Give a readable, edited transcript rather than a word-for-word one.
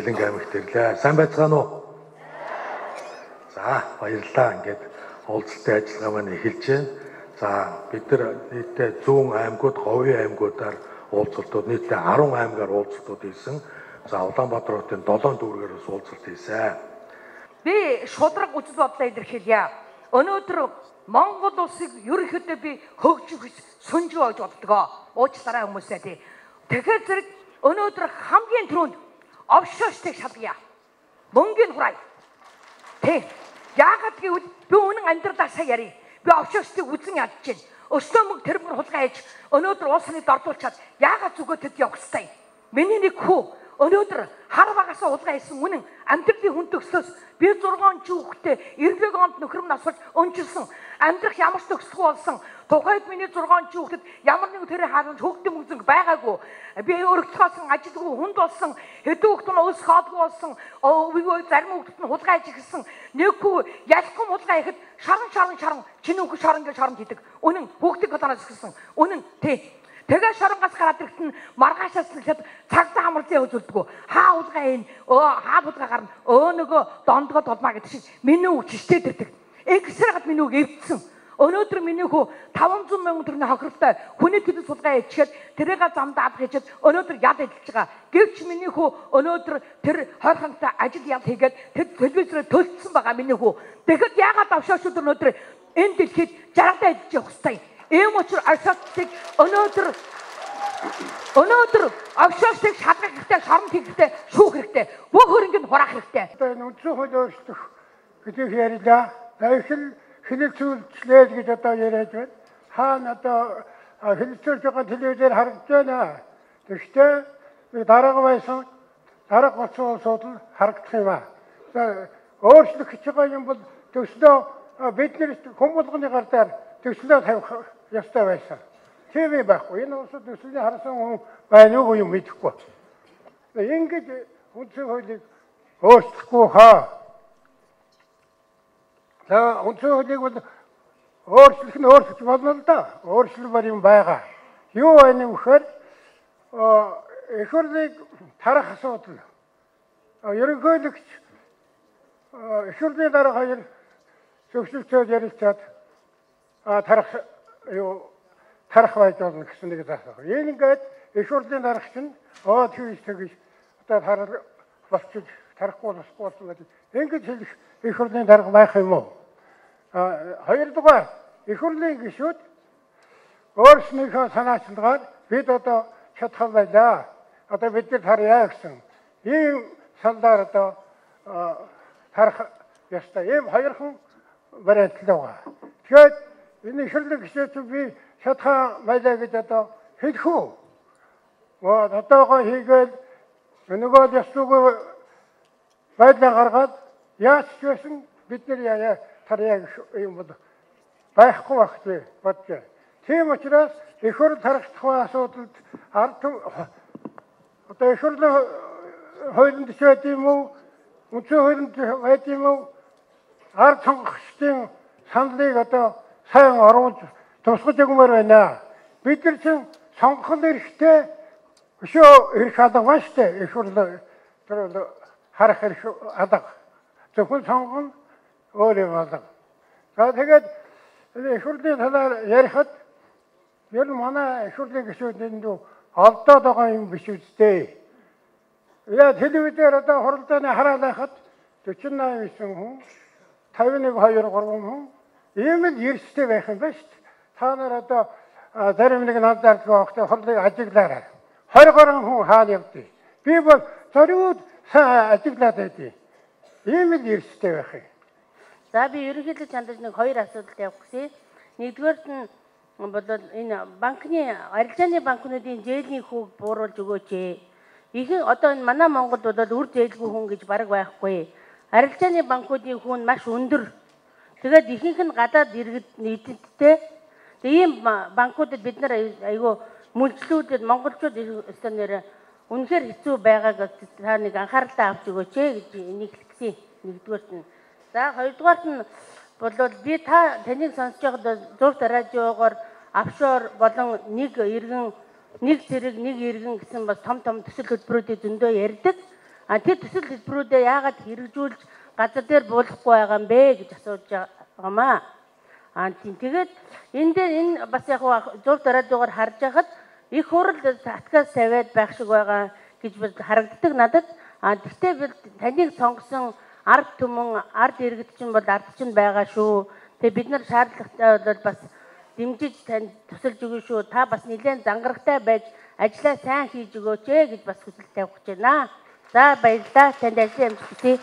Хилэнг аймагт ирлээ. Сайн байцгаана уу? За баярлалаа. Ингээд уулзалтын ажиллагаа маань эхэлж байна. За бид нар нийтдээ 100 аймагуд, говийн аймагуудаар уулзалтууд нийтдээ 10 аймгаар уулзалтууд хийсэн. За Улаанбаатар хотын 7 дүүргээр бас уулзалт хийсэн. Би шудраг үзэл бодлоо илэрхийлье. Өнөөдөр Монгол улсыг ерөнхийдөө би хөгжих сүнжээ гэж боддгоо. Уучлаарай хүмүүсээ тий. Тэгэхээр зэрэг өнөөдөр хамгийн түрүүнд офшорштыг шалгая. Мөнгөний хураа. Тий. Яагаад гэвэл би үнэн амьдралаасаа ярив. Би офшорштыг үзэн ядж байна. Өстөө мөнгө тэр мөр хулгай хийж өнөөдөр улсны дордуулчаад яагаад зүгөө тэд явах ёстой. Миний нэг хүү өнөөдөр хар багасаа хулгай хийсэн үнэн амьдралын хүн төгслөөс би 6 хүүхэдтэй 90 онд нөхөр нь асууж өнжилсөн амьдрах ямар ч төгсөхгүй болсон тухайд миний 6 хүүхэдэд ямар нэг төрлийн харамж хөгдөм үзэнг байгаагүй би өргөцгөөсөн ажилгүй хүнд болсон хэдэн хүүхэд нь өөс хаалгүй болсон өвгөө зарим хүүхэд нь хулгай хийж гисэн нэг хүү ялхам хулгай ихэд шаран чинүүх шаран гэж шаран хийдэг үнэн хүүхдийг гадараас гисэн үнэн тий. Тэгээ шоронгоос гараад ирэхэд нь маргаашаас нэгэд цагтаа амарлын үзүүлдэггүй. Хаа улгай энэ хаа булга гарна. Нөгөө дондгоо толмаа гэдэг шиг миний үг чиштэй дэрдэг. Экстрагад миний үг эвдсэн. Өнөөдөр миний хүү 500 мянган төгрөгийн хохиролтой хүний төлөв сулгай ичгээд тэрийг замдаад хийчихэд өнөөдөр яд эдэлж байгаа. Гэвч миний хүү өнөөдөр тэр хойрхонтой ажил ял хийгээд тэр телевизээр төлцсөн байгаа миний хүү. Тэгэхэд яагаад авшаашууд өнөөдөр энэ дэлхийд жаргадаа эдэлж явах ёстой. Ийм учраас арсатыг өнөөдөр авшаашыг шалгах хэрэгтэй, шорон хийхдээ шүүх хэрэгтэй. Бүх хөрөнгөнд хураах хэрэгтэй. Одоо энэ үндсэн хууль өөрчлөх гэдэг ярьлаа. Дахил хилэлцүүлчлээ гэж одоо яриад байна. Хаана одоо хилэлцүүлж байгаа телевизээр харагдаж байна. Тэгвэл дараагийн байсан дараагийн улсууд нь харагдах юм аа. Өөрчлөх гэж байгаа юм бол төслөө бид нар хүн болгоны гар дээр төслөө тавих ёстой байсан. Тийм байхгүй. Энэ улсад төслийн харсан хүн байна уу юм мэдэхгүй. Ингэж үндсэн хуулийг өөрчлөхгүй хаа. За үндсэн хуулийг бол өөрчлөх болно л да. Өөрчлөлмөр юм байгаа. Юу байна вэ гэхээр эх хурлыг тарах асуудал. Ерөнхийлөгч эх хурлын дараа хоёр зөвшөлтөд ярилцаад тарах байж болно гэсэн нэг заасан. Энэ ингээд эх хурлын дарга чинь тэгж одоо болчих тарахгүй болсон гэдэг. Ингэж хэлэх эх хурлын дарга байх юм уу? Хоёрдугаар эх хурлын гишүүд өөрснийхөө санаачлагаар бид одоо чадах байлаа. Одоо бид нар тарьяа гэсэн. Ийм салдаар одоо тарах ёстой. Ийм хоёрхан вариант л байгаа. Тэгэхээр энэ эх хурлын гишүүд би чадхаа байлаа гэж одоо хэлэх үү? Одоогоо хийгээл нөгөө ясуугүй байдлаа гаргаад яаж ч байсан бид нар тарьяа юм бол байхгүй байх би бодож байна. Тийм учраас эх хурл тархах асуудалд одоо эх хурлын хуулинд байд юм уу? Үндсэн хуулинд байд юм уу? Ард сонгогчдын саналыг одоо сайн оруулж тусгаж өгмөр байна. Бид нар чинь сонгох эрхтэй өшөө эрх алга байна шүү дээ. Эх хурл харах эрх алга. Зөвхөн сонгоно өөр юм алга. За тэгээд эх хурлын талаар ярихад ер нь манай эх хурлын гишүүдийн олдоод байгаа юм биш үстэй. Яа телевизээр одоо хуралдааны хараалахад 48 хүн 51 2 3 хүн ийм л эрстэй байх юм байна шүү дээ. Та нар одоо зарим нэг надад гоохтой хурлыг ажиглаарай. 20 гаруй хүн хаана явдгийг. Би бол зориуд сайн ажиглаад байдгийг. Ийм л эрстэй байх юм. За би ерөнхийдөө чандаж нэг хоёр асуудалд явах гэсэн. Нэгдүгээрт нь бол энэ банкны арилжааны банкнуудын зээлийн хүүг бууруулж өгөөч. Ихэнх одоо энэ манай Монголд бол үр зээлгүй хүн гэж бараг байхгүй. Арилжааны банкуудын хүүн маш өндөр. Тэгээд ихэнх нь гадаад иргэд нийтдээ ийм банкуудад бид нар айгүй мөлжлүүдэд монголчууд өстөнөр үнэхээр хэцүү байгааг та нэг анхааралтай авч өгөөч гэж энийг хэлсэн. Нэгдүгээрт нь. За хоёрдугаарт нь бол би таныг сонсож байхад зурт радиогоор офшор болон нэг иргэн нэг зэрэг нэг иргэн гэсэн бас том төсөл хөтөлбөрүүдийн зөндөө ярьдаг. Тэр төсөл хэлбэрүүдээ яагаад хэрэгжүүлж газар дээр буулгахгүй байгаа юм бэ гэж асууж байгаамаа. Тэгээд энэ бас яг зурд радиогоор харж байхад их хурал татгаас тавиад байх шиг байгаа гэж харагддаг надад. Гэхдээ бид таныг сонгосон ард түмэн, ард иргэд чинь бол ард чинь байгаа шүү. Тэгээд бид нар шаардлагатай бол бас дэмжиж танд тусалж өгнө шүү. Та бас нэлээд зангарагтай байж ажлаа сайн хийж өгөөч гэж бас хүсэл тавих гэж байна. За баярлалаа. Танд ажлын амжилт хүсье.